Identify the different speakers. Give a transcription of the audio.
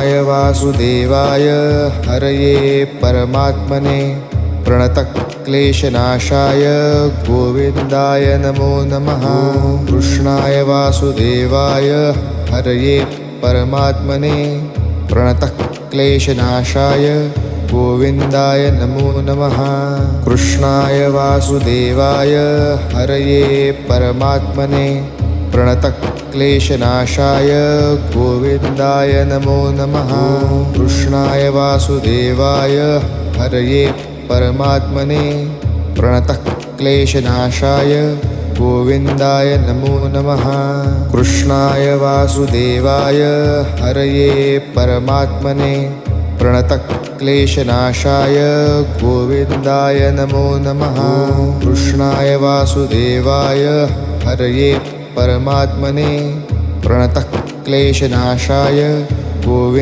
Speaker 1: कृष्णाय वासुदेवाय हरये परमात्मने प्रणतक्लेशनाशाय गोविन्दाय नमो नमः। कृष्णाय वासुदेवाय हरये परमात्मने प्रणतक्लेशनाशाय गोविन्दाय नमो नमः। कृष्णाय वासुदेवाय हरये परमात्मने प्रणतक्लेशनाशाय गोविन्दाय नमो नमः। कृष्णाय वासुदेवाय हरये परमात्मने प्रणतक्लेशनाशाय गोविन्दाय नमो नमः। कृष्णाय वासुदेवाय हरये परमात्मने प्रणतक्लेशनाशाय गोविन्दाय नमो नमः। कृष्णाय वासुदेवाय हरये परमात्मने प्रणतक्लेशनाशाय गोविन्द